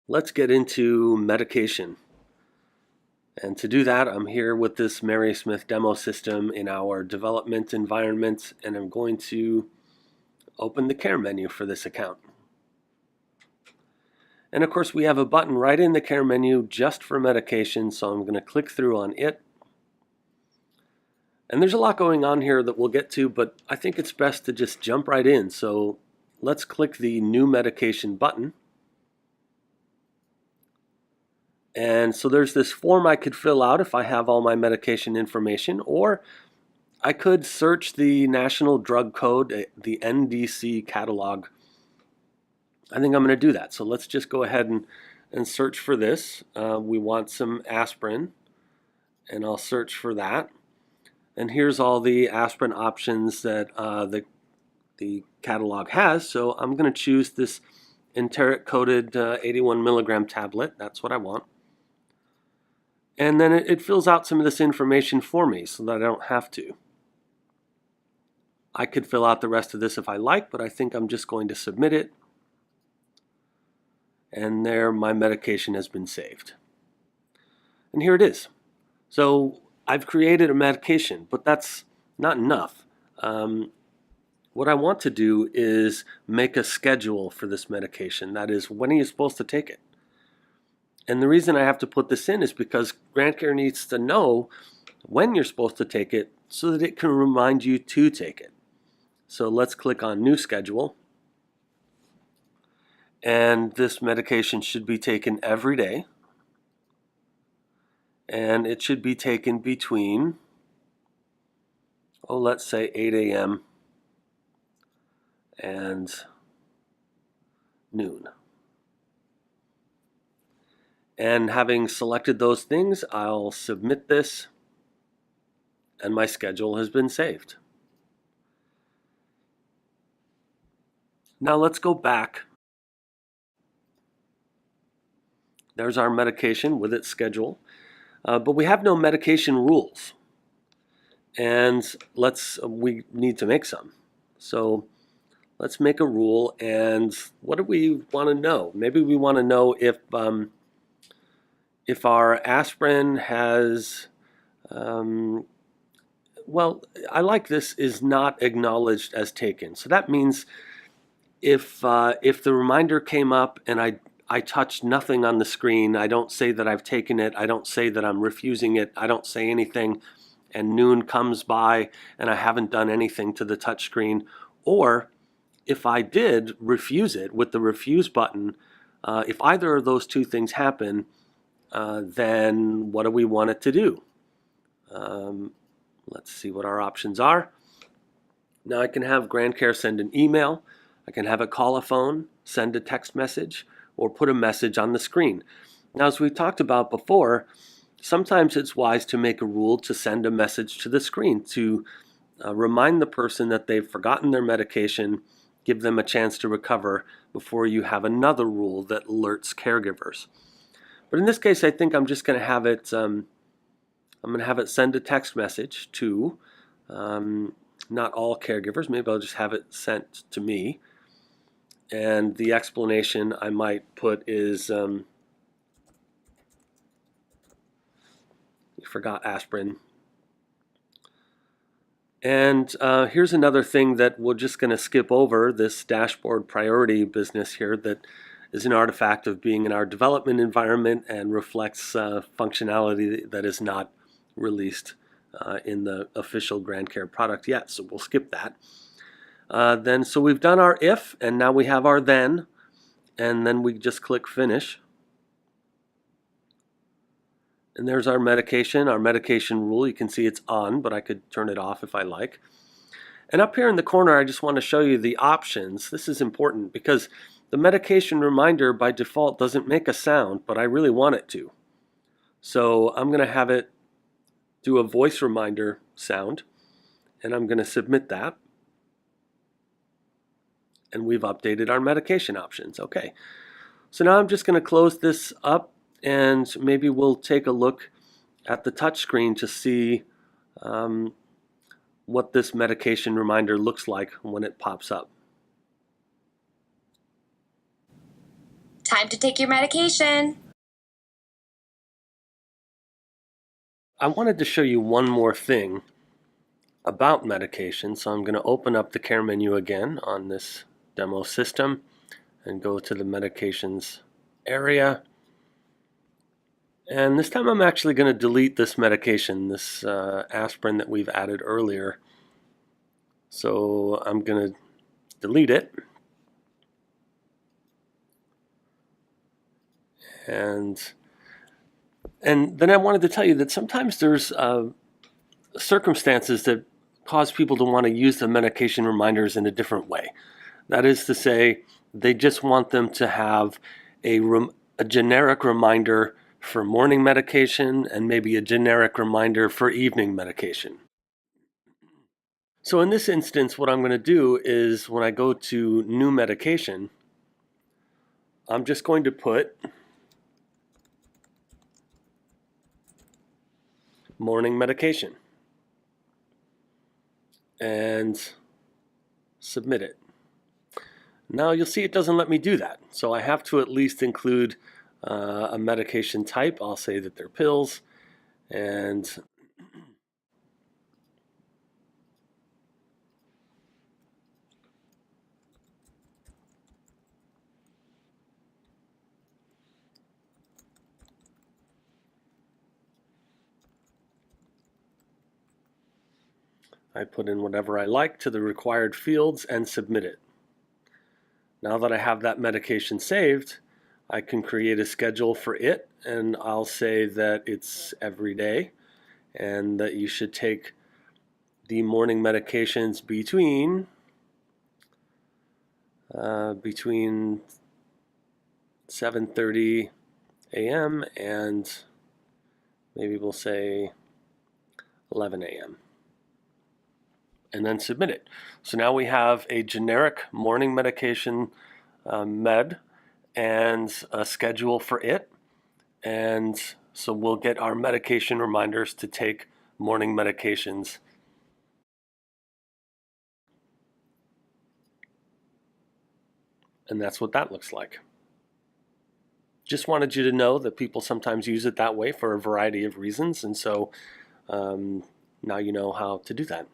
Let's get into medication. And to do that, I'm here with this Mary Smith demo system in our development environment, and I'm going to open the care menu for this account. And of course, we have a button right in the care menu just for medication, so I'm going to click through on it. And there's a lot going on here that we'll get to, but I think it's best to just jump right in. So let's click the New Medication button. And so there's this form I could fill out if I have all my medication information, or I could search the National Drug Code, the NDC catalog. I think I'm going to do that. So let's just go ahead and search for this. We want some aspirin, and I'll search for that. And here's all the aspirin options that the catalog has. So I'm going to choose this enteric-coated 81 milligram tablet. That's what I want. And then it fills out some of this information for me so that I don't have to. I could fill out the rest of this if I like, but I think I'm just going to submit it. And there, my medication has been saved. And here it is. So I've created a medication, but that's not enough. What I want to do is make a schedule for this medication. That is, when are you supposed to take it? And the reason I have to put this in is because GrandCare needs to know when you're supposed to take it so that it can remind you to take it. So let's click on New Schedule. And this medication should be taken every day. And it should be taken between, let's say 8 a.m. and noon. And having selected those things, I'll submit this, and my schedule has been saved. Now let's go back. There's our medication with its schedule, but we have no medication rules, and we need to make some. So let's make a rule, and what do we want to know? Maybe we want to know if our aspirin has, I like this, is not acknowledged as taken. So that means if the reminder came up and I touched nothing on the screen, I don't say that I've taken it, I don't say that I'm refusing it, I don't say anything, and noon comes by and I haven't done anything to the touch screen, or if I did refuse it with the refuse button, if either of those two things happen, then what do we want it to do? Let's see what our options are. Now I can have GrandCare send an email, I can have it call a phone, send a text message, or put a message on the screen. Now, as we talked about before, sometimes it's wise to make a rule to send a message to the screen to remind the person that they've forgotten their medication, give them a chance to recover before you have another rule that alerts caregivers. But in this case, I think I'm just going to have it. I'm going to have it send a text message to not all caregivers. Maybe I'll just have it sent to me. And the explanation I might put is, you forgot aspirin. And here's another thing that we're just going to skip over, this dashboard priority business here that is an artifact of being in our development environment and reflects functionality that is not released in the official GrandCare product yet. So we'll skip that. So we've done our if, and now we have our then, and then we just click finish. And there's our medication rule. You can see it's on, but I could turn it off if I like. And up here in the corner, I just want to show you the options. This is important because the medication reminder by default doesn't make a sound, but I really want it to. So I'm going to have it do a voice reminder sound, and I'm going to submit that. And we've updated our medication options. Okay, so now I'm just going to close this up, and maybe we'll take a look at the touch screen to see what this medication reminder looks like when it pops up. Time to take your medication. I wanted to show you one more thing about medication, so I'm going to open up the care menu again on this demo system and go to the medications area. And this time I'm actually going to delete this medication, this aspirin that we've added earlier. So I'm going to delete it. And then I wanted to tell you that sometimes there's circumstances that cause people to want to use the medication reminders in a different way. That is to say, they just want them to have a generic reminder for morning medication and maybe a generic reminder for evening medication. So in this instance, what I'm going to do is when I go to new medication, I'm just going to put morning medication and submit it. Now you'll see it doesn't let me do that. So I have to at least include a medication type. I'll say that they're pills, and I put in whatever I like to the required fields and submit it. Now that I have that medication saved, I can create a schedule for it, and I'll say that it's every day and that you should take the morning medications between 7:30 a.m. and maybe we'll say 11 a.m. and then submit it. So now we have a generic morning medication med and a schedule for it. And so we'll get our medication reminders to take morning medications. And that's what that looks like. Just wanted you to know that people sometimes use it that way for a variety of reasons. And so now you know how to do that.